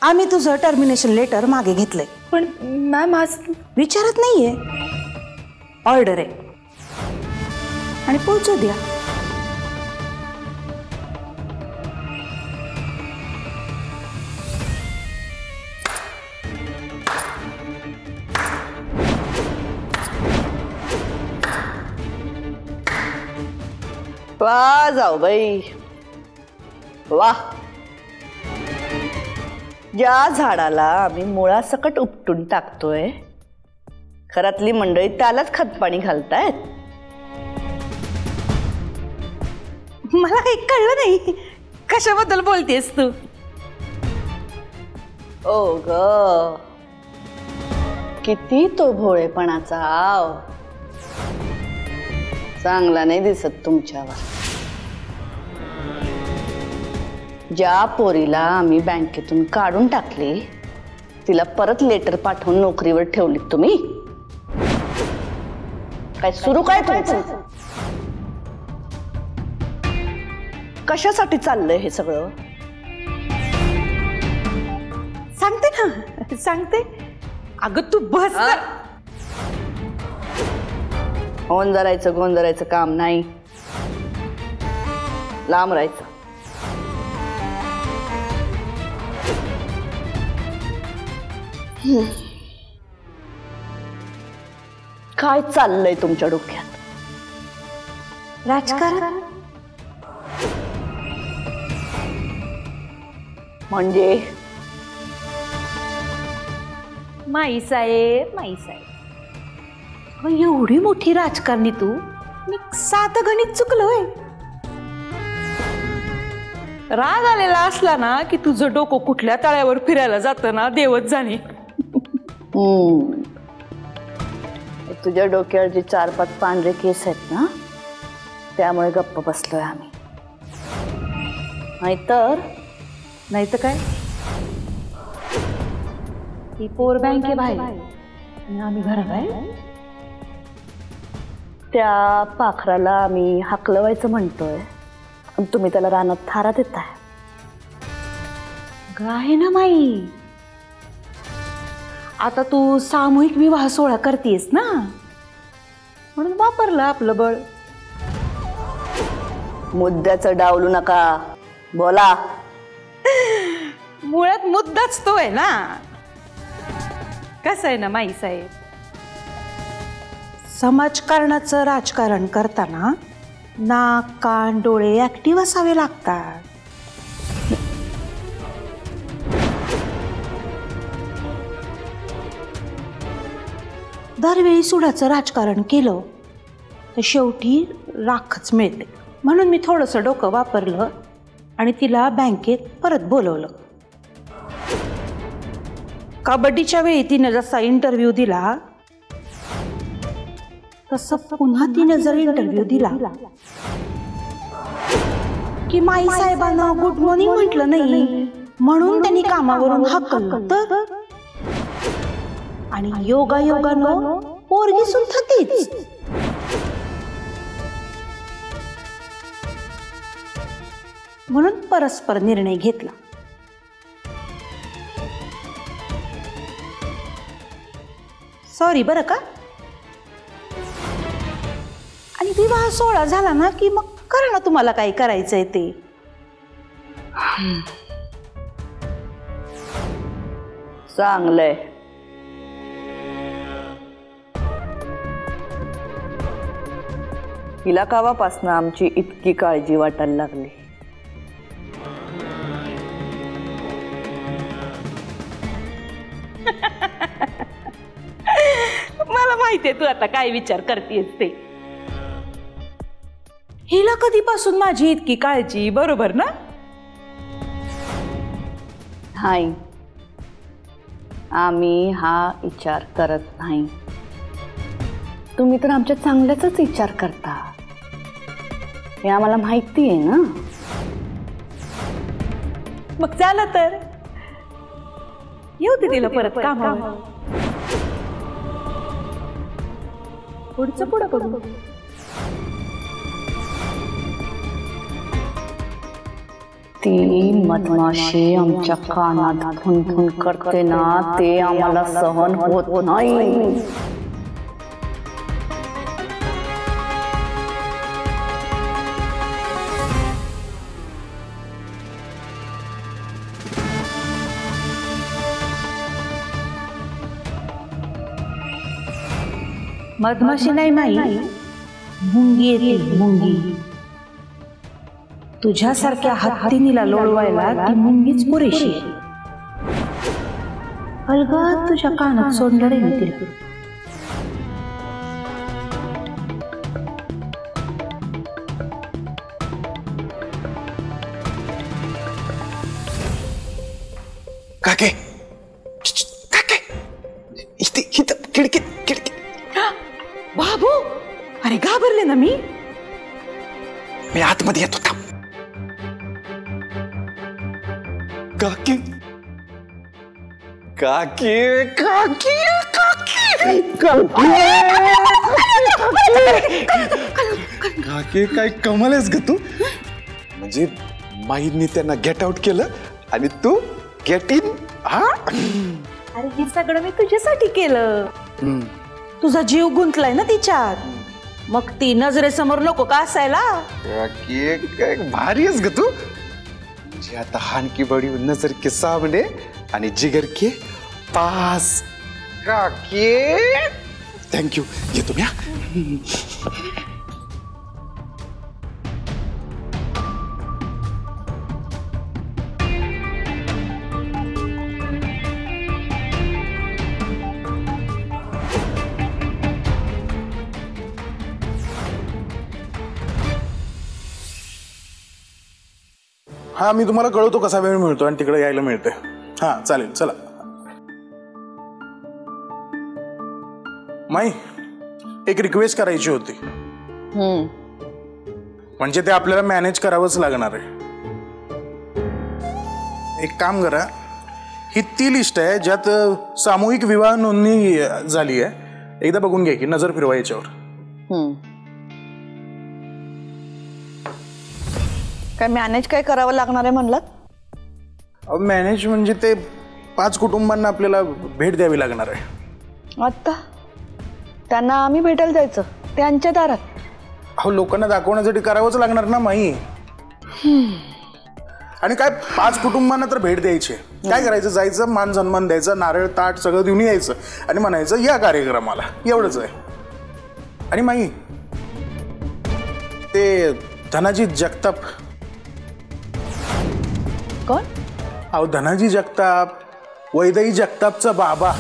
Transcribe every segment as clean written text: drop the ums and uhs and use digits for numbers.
आम्ही तुझं termination letter मागे घेतलंय. पण मॅम आज विचारत नाहीये, ऑर्डर आहे आणि पोहोचू द्या. वा जाऊ बाई वा. ज्या झाडाला आम्ही मुळासकट उपटून टाकतोय घरातली मंडळी त्यालाच खतपाणी घालतायत. मला काही कळलं नाही, कशाबद्दल बोलतेस तू? ओ ग किती तो भोळेपणाचा चांगला नाही दिसत तुमच्यावर. ज्या पोरीला आम्ही बँकेतून काढून टाकली तिला परत लेटर पाठवून नोकरीवर ठेवलीत तुम्ही. काय सुरू काय तुमचं? कशासाठी चाललंय हे सगळं? सांगते ना, सांगते. अगं तू बस. गोंधळायचं गोंधळायचं काम नाही, लांब राहायचं. काय चाललंय तुमच्या डोक्यात? राजकारण म्हणजे? माई साहेब, माई साहेब, एवढी मोठी राजकारणी तू, मी साधं गणित चुकलोय. राग आलेला असला ना की तुझं डोकं कुठल्या तळ्यावर फिरायला जातं ना देवच जाणे. तुझ्या डोक्यावर जे 4-5 पांढरे केस आहेत ना त्यामुळे गप्प बसलोय आम्ही. नाहीतर काय, ही पोर बँके बाहेर आणि आम्ही घरात आहे. त्या पाखराला आम्ही हाकलवायचं म्हणतोय आणि तुम्ही त्याला रानात थारा देताय. आहे ना माई, आता तू सामूहिक विवाह सोहळा करतेस ना म्हणून वापरलं आपलं बळ. मुद्द्याचं डावलू नका, बोला. मुळात मुद्दाच तो आहे ना. कसं आहे ना माई साहेब, समाजकारणाचं राजकारण करताना नाक कान डोळे ऍक्टिव्ह असावे लागतात. दरवेळी सुडाचं राजकारण केलं तर शेवटी राखच मिळते. म्हणून मी थोडंसं डोकं वापरलं आणि तिला बँकेत परत बोलवलं. कबड्डीच्या वेळी तिनं जसा इंटरव्ह्यू दिला तसं पुन्हा तिनं जर इंटरव्ह्यू दिला की माई साहेबांना गुड मॉर्निंग म्हटलं नाही म्हणून त्यांनी कामावरून हाकललं तर, आणि योगायोगानं पोरगी सुद्धा तीच. म्हणून परस्पर निर्णय घेतला. सॉरी बरं का. आणि विवाह सोहळा झाला ना की मग करा ना तुम्हाला काय करायचंय ते. चांगलंय. हिला कावापासनं आमची इतकी काळजी वाटायला लागली. मला माहितीये तू आता काय विचार करतेस ते. हिला कधीपासून माझी इतकी काळजी, बरोबर ना? नाही, आम्ही हा विचार करत नाही. तुम्ही तर आमच्या चांगल्याचाच विचार करता हे आम्हाला माहिती आहे ना. मग झालं तर येऊ दे तिला परत कामावर. पुढचं पुढं करू. ती मधमाशी आमच्या कानात फुनफुन करते ना, ते आम्हाला सहन होत नाही. मधमाशी नाही माई, मुंगी येते मुंगी. तुझ्यासारख्या हत्तीनीला लोळवायला ती मुंगीच पुरेशी. अलगद तुझ्या कानात सोडलं रे मी तिला. काके काके, इथं खिडकीत खिडकीत. बाबू, अरे घाबरले ना मी. आतमध्ये येत होता. काकी काकी काकी काकी काय कमाल आहेस ग तू. म्हणजे माईंनी त्यांना गेट आउट केलं आणि तू गेट इन. हा, अरे हे सगळं मी तुझ्यासाठी केलं. तुझा जीव गुंतलाय ना तिच्यात, मग ती नजरेसमोर नको का असायला. काकी काय भारी आहेस ग तू. जी आता हान की बड़ी नजर के सामने आणि जिगर के पास. काकी थँक्यू. येतो मी. हा, मी तुम्हाला कळवतो कसा वेळ मिळतो आणि तिकडे यायला मिळते. हा चालेल, चला. माई, एक रिक्वेस्ट करायची होती. म्हणजे ते आपल्याला मॅनेज करावंच लागणार आहे. एक काम करा, ही ती लिस्ट आहे ज्यात सामूहिक विवाह नोंदणी झाली आहे. एकदा बघून घ्या की, नजर फिरवा याच्यावर. काय मॅनेज काय करावं लागणार आहे म्हणलात? मॅनेज म्हणजे ते 5 कुटुंबांना आपल्याला भेट द्यावी लागणार आहे. आता त्यांना आम्ही भेटायला जायचं त्यांच्या दारात? अहो, लोकांना दाखवण्यासाठी करावंच लागणार ना माई. आणि काय 5 कुटुंबांना तर भेट द्यायची. काय करायचं, जायचं, मान सन्मान द्यायचा, नारळ ताट सगळं देऊन यायचं आणि म्हणायचं या कार्यक्रमाला. एवढंच आहे. आणि माई, ते धनाजी जगताप. कोण? अहो, धनाजी जगताप, वैदेही जगतापचा बाबा.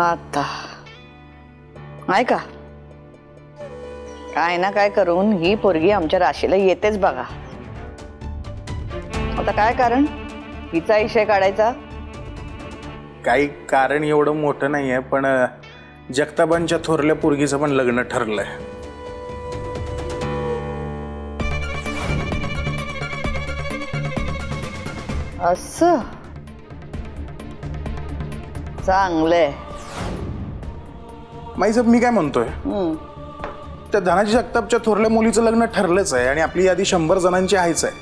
आता ऐका, काय ना काय करून ही पोरगी आमच्या राशीला येतेच बघा. आता काय कारण हिचा विषय काढायचा? काही कारण एवढं मोठं नाही आहे, पण जगतापांच्या थोरल्या पोरगीचं पण लग्न ठरलंय. असं चांगलंय. माई साहेब, मी काय म्हणतोय, त्या धनाजी जगतापच्या थोरल्या मुलीचं लग्न ठरलंच आहे आणि आपली यादी 100 जणांची आहेच आहे.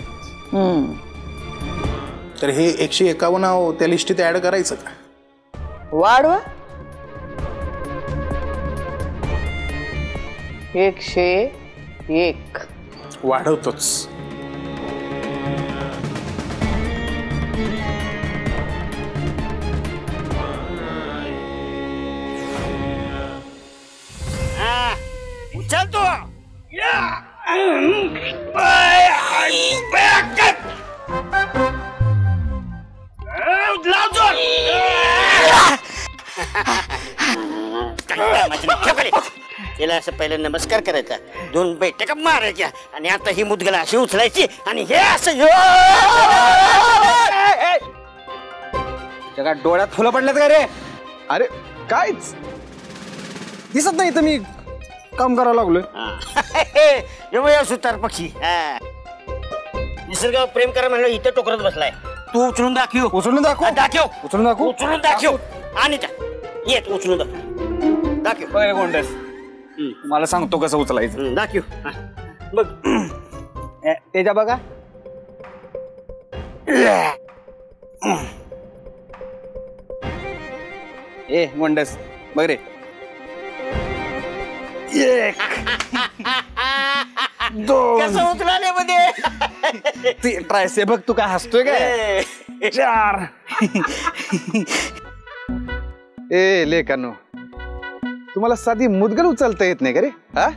तर हे 151 त्या लिस्टीत ऍड करायचं का? वाढवा 101. वाढवतोच. चलतो तिला असं पहिलं नमस्कार करायचा, 2 बैठका मारायच्या आणि आता ही मुदगला अशी उचलायची आणि हे असं जगा डोळ्यात फुलं पडल्यात का रे? अरे कायच दिसत नाही तर मी काम करायला लागलोय. सुतार पक्षी निसर्गावर प्रेम करा म्हणलं इथं टोकरत बसलाय. तू उचलून दाखव. उचलून दाखव. दाखव. उचलून दाखव. उचलून दाखव. आणि येत उचलून दाखव. बघ गोंडस, मला सांगतो कसं उचलायचं. दाखव बघ. त्याच्या बघा ए वंडस बघ रे. कसं उचलाले मध्ये ते ट्रायसे बघ तू काय हसतोय काय. 4. ए लेकानो, तुम्हाला साधी मुदगल उचलता येत नाही का रे? हा,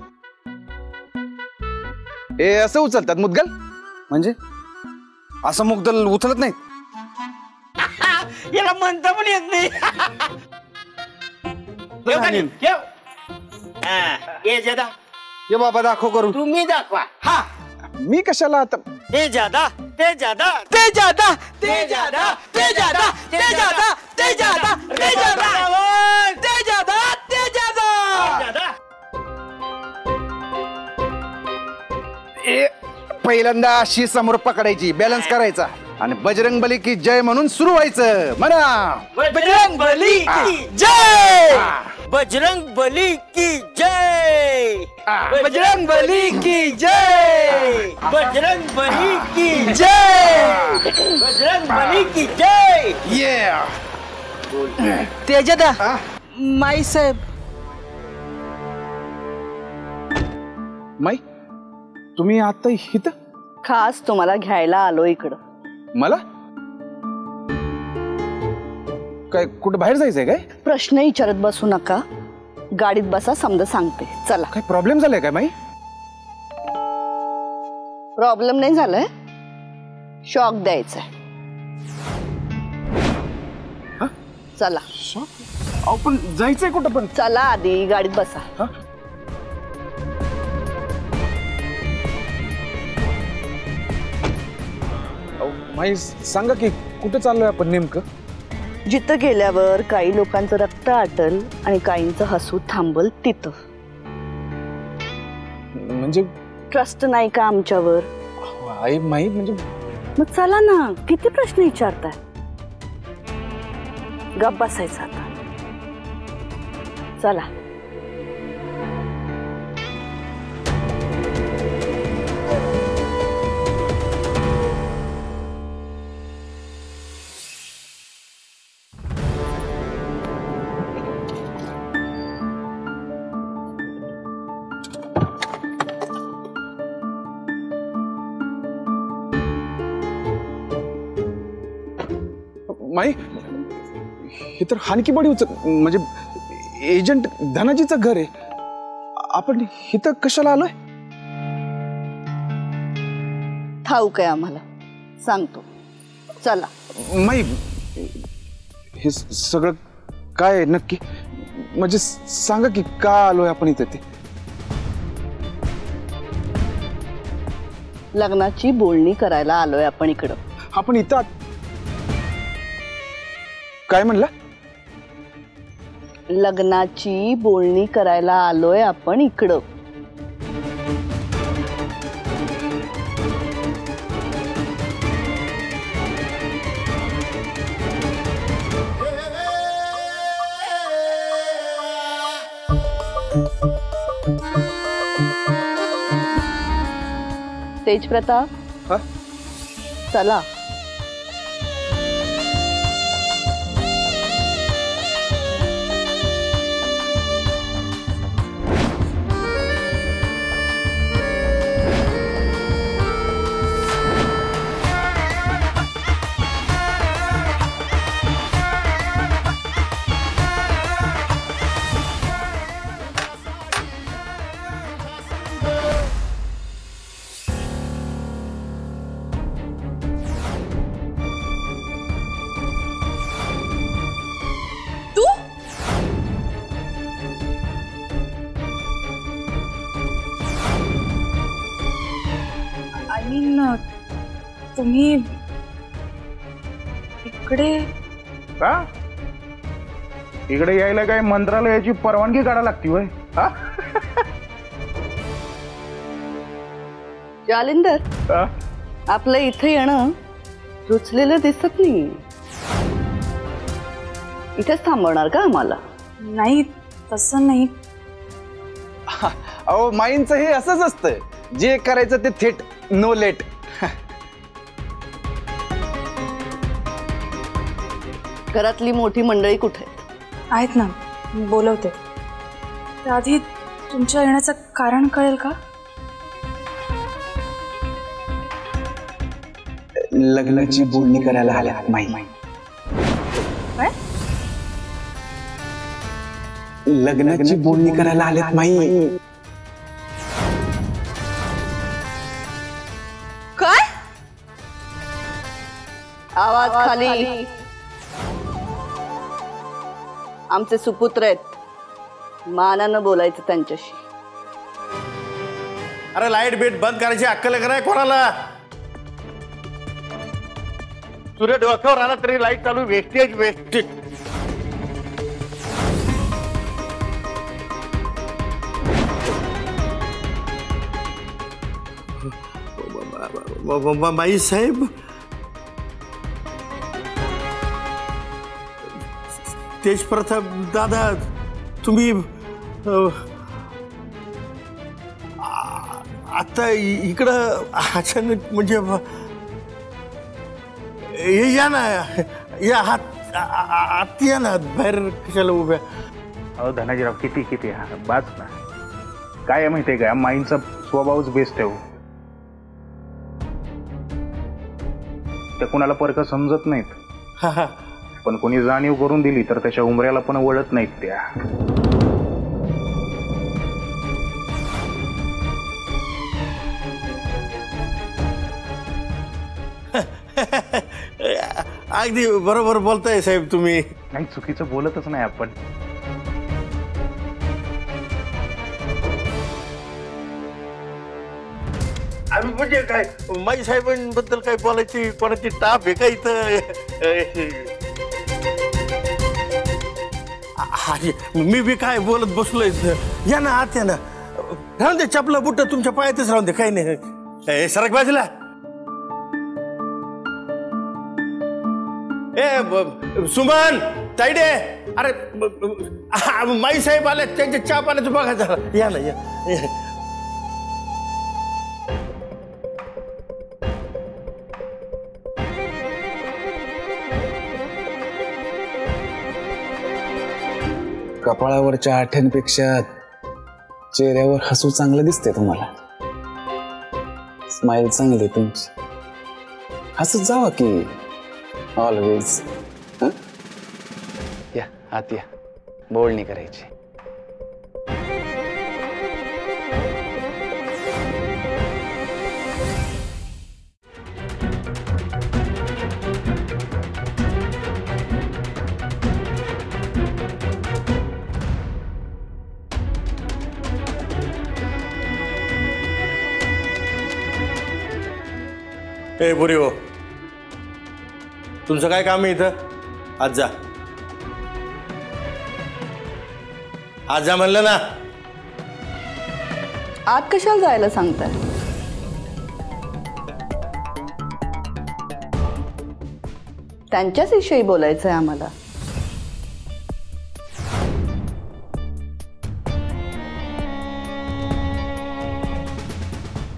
ए असं उचलतात मुदगल? म्हणजे असं मुगदल उचलत नाही. याला म्हणता पण येत नाही. ठेव खाली, ठेव. ए जादा, ये बाबा दाखव करून. तुम्ही दाखवा. हा, मी कशाला आता? ते जादा, ते जादा, ते जादा, ते जादा, ते जादा, ते जादा, ते जादा, ते जादा, ते जादा, ते जादा. ए पहिल्यांदा अशी समोर पकडायची, बॅलन्स करायचा आणि बजरंग बली की जय म्हणून सुरू व्हायचं. म्हणा बजरंग बली की जय, बजरंग बली की जय, बजरंग बली की जय, बजरंग बली की जय, बजरंग बली की जय. तेजदा माई साहेब. माई, तुम्ही आता इथं? खास तुम्हाला घ्यायला आलो इकडं. मला काय कुठं बाहेर जायचंय काय? प्रश्न विचारत बसू नका, गाडीत बसा, समजा सांगते. चला. काय प्रॉब्लेम झालाय काय माई? प्रॉब्लेम नाही झालाय, शॉक द्यायचाय. चला. अहो पण जायचंय कुठं पण? चला आधी गाडीत बसा. माई सांगा की कुठं चाललोय आपण नेमकं? जिथं गेल्यावर काही लोकांचं रक्त आटल आणि काहींचं हसू थांबल तिथं. म्हणजे ट्रस्ट नाही का आमच्यावर? आई माई म्हणजे मग चला ना, किती प्रश्न विचारताय? गप बसायचं आता. चला. माई हे तर हानकी बडी म्हणजे एजंट धनाजीचं घर आहे. आपण इथं कशाला आलोय? ठाऊक आहे आम्हाला, सांगतो. चला. माई हे सगळं काय आहे नक्की? म्हणजे सांगा की का आलोय आपण इथे ते. लग्नाची बोलणी करायला आलोय आपण इकडं. आपण इथं काय म्हणला? लग्नाची बोलणी करायला आलोय आपण इकडं. तेज प्रताप, चला. तुम्ही इकडे का? इकडे यायला काय मंत्रालयाची परवानगी काढायला लागती होय? जालिंदर, आपलं इथे येणं रुचलेलं दिसत नाही. इथेच थांबवणार का आम्हाला? नाही, तसं नाही. अहो माईंचं हे असंच असतं, जे करायचं ते थेट, नो लेट. घरातली मोठी मंडळी कुठे आहेत ना, बोलवते. आधी तुमच्या येण्याचं कारण कळेल का? लग्नाची बोलणी करायला आल्यात माई. काय? लग्नाची बोलणी करायला आल्यात माई. काय? आवाज खाली. आमचे सुपुत्र आहेत, मानानं बोलायचं त्यांच्याशी. अरे लाईट बीट बंद करायची अक्कल कराय कोणाला? तुझ्या डोक्यावर आला तरी लाईट चालू. Wastage wastage. बाई साहेब, तेजप्रताप दादा, तुम्ही आता इकडं अचानक म्हणजे या ना, या आत या ना, बाहेर कशाला उभ्या? अहो धनाजीराव, किती किती बाच ना. काय आहे माहितीये का, माईंचा स्वभावच बेस्ट आहे. त्या कुणाला परका समजत नाहीत, पण कोणी जाणीव करून दिली तर त्याच्या उमऱ्याला पण वळत नाहीत त्या. अगदी बरोबर बोलताय साहेब तुम्ही. नाही, चुकीचं बोलतच नाही आपण. आम्ही म्हणजे काय, माई साहेबांबद्दल काय बोलायची कोणाची टाप आहे का इथं? मी बी काय बोलत बसलोय. या ना आत, या ना. राहून दे, चपला बुट तुमच्या पायातच राहून दे, काही नाही. सरक बाजूला. सुमन, ताईडे, अरे माई साहेब आले, त्यांच्या चहा पाण्याचं बघा जरा. या ना, या. कपाळावरच्या आठ्यांपेक्षा चेहऱ्यावर हसू चांगलं दिसते तुम्हाला. स्माइल चांगली तुमची. हसत जावा की ऑलवेज. या आत या, बोलणी करायची. ए बुरी हो, तुमचं काय काम आहे इथं? आज जा, आज जा म्हणलं ना. आत कशाला जायला सांगताय? त्यांच्याच विषयी बोलायचंय आम्हाला.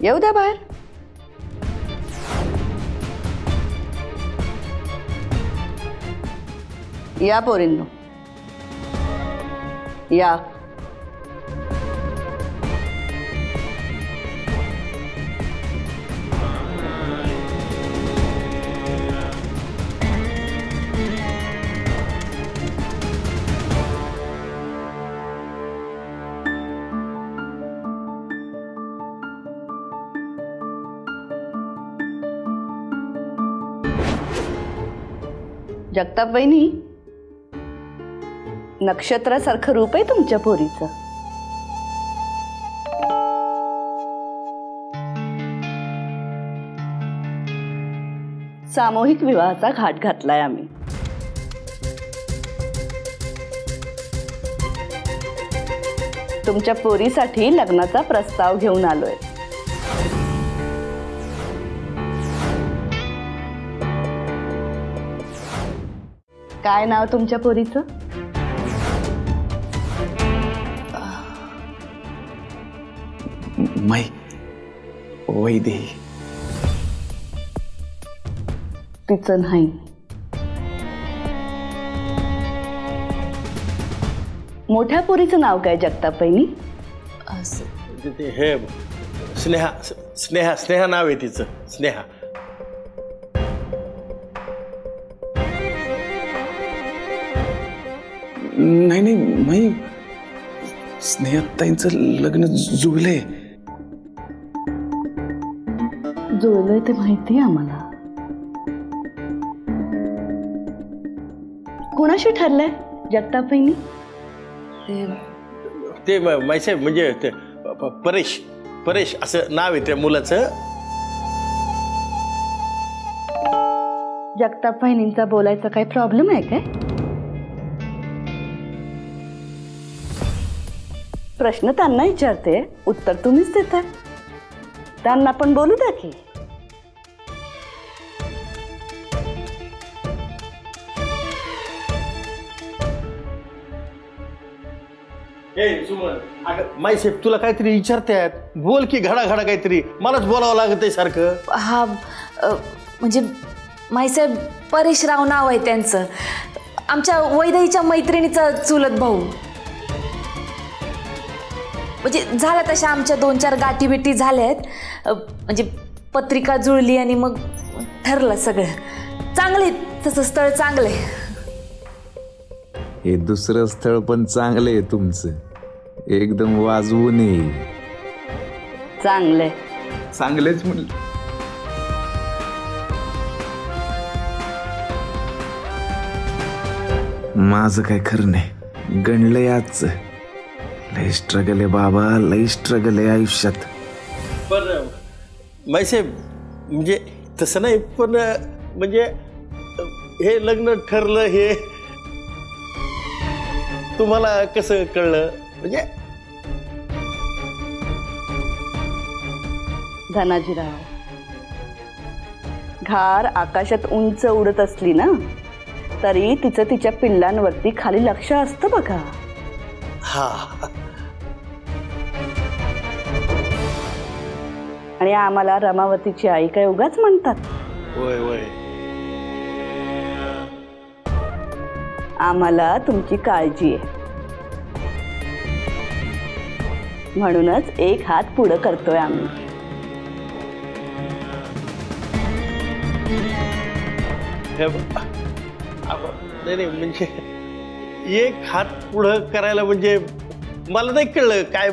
येऊ द्या बाहेर. या पोरींनो, या. जगताप वहिनी, नक्षत्रासारखं रूप आहे तुमच्या पोरीचं. सामूहिक विवाहाचा घाट घातलाय आम्ही. तुमच्या पोरीसाठी लग्नाचा प्रस्ताव घेऊन आलोय. काय नाव तुमच्या पोरीचं? माई वैदेही. तिचं नाही, मोठ्या पोरीचं नाव काय जगतापैनी? ते हे स्नेहा स्नेहा स्नेहा नाव आहे तिचं, स्नेहा. नाही नाही माई, स्नेहताईंचं लग्न जुळलंय. जुळलंय ते माहिती आहे आम्हाला. कोणाशी ठरलंय जगतापैनी? ते माईसाहेब म्हणजे ते परेश परेश असं नाव आहे त्या मुलाचं. जगतापैनींचा बोलायचा काही प्रॉब्लेम आहे काय? प्रश्न त्यांना विचारते, उत्तर तुम्हीच देताय. त्यांना पण बोलू द्या की. माईसाहेब तुला काहीतरी विचारतात, बोल की घडा घडा काहीतरी. मलाच बोलावं लागत आहे सारखं. हा म्हणजे माईसाहेब परेशराव नाव आहे त्यांचं, आमच्या वैदेहीच्या मैत्रिणीचा चुलत भाऊ. म्हणजे झाल्या तशा आमच्या 2-4 गाठीबिटी झाल्यात. म्हणजे पत्रिका जुळली आणि मग ठरलं सगळं. चांगले तसं स्थळ चांगले. हे दुसरं स्थळ पण चांगलं आहे तुमचं, एकदम वाजवून येईल. चांगलंय. चांगलेच म्हणलं. माझं काय खरं नाही, गणलंय आजचं. लय स्ट्रगल आहे बाबा, लय स्ट्रगल आहे आयुष्यात. पण माईसाहेब म्हणजे तसं नाही, पण म्हणजे हे लग्न ठरलं हे तुम्हाला कसं कळलं? म्हणजे धनाजीराव, घार आकाशात उंच उडत असली ना तरी तिचं तिच्या पिल्लांवरती खाली लक्ष असतं बघा. हा. आणि आम्हाला रमावतीची आई काय उगाच म्हणतात? होय होय. आम्हाला तुमची काळजी आहे, म्हणूनच एक हात पुढं करतोय आम्ही. नाही म्हणजे एक हात पुढं करायला म्हणजे मला नाही कळलं काय.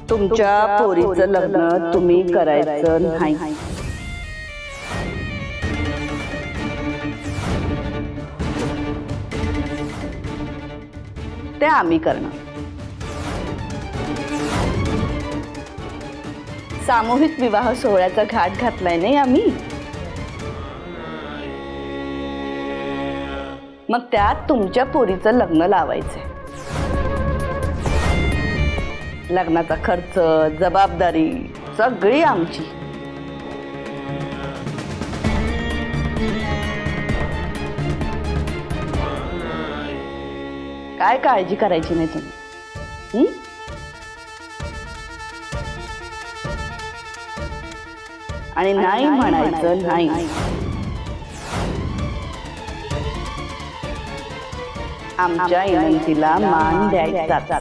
तुमच्या पोरीचं लग्न तुम्ही करायचं नाही. ते आम्ही करणार. सामूहिक विवाह सोहळ्याचा घाट घातलाय नाही आम्ही. मग त्यात तुमच्या पोरीचं लग्न लावायचंय. लग्नाचा खर्च, जबाबदारी सगळी आमची. काय काळजी करायची नाही तुम्ही. आणि नाही म्हणायचं नाही. आमच्या विनंतीला मान द्यायचा.